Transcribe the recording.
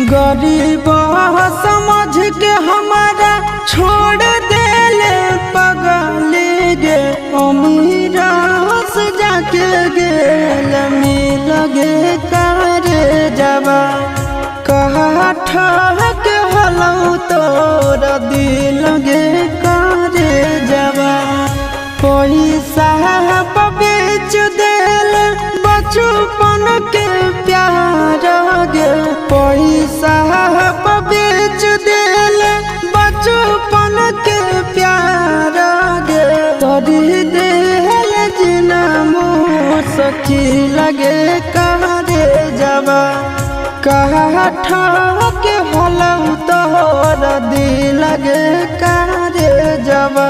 गरीब समझ के हमारा छोड़ देले पगली गे अमीर से जाके गेल मिल गे करे जबा कहा ठहक हलौ तोर दिल गे करे जबा पैसा बेच देल बचपन के प्यार गे पैसा बेच देल बचपन के प्यार गे तोरी देल जिना सखी लगे करे जबा कहा ठहक हलौ तोर दिल गे करे जबा।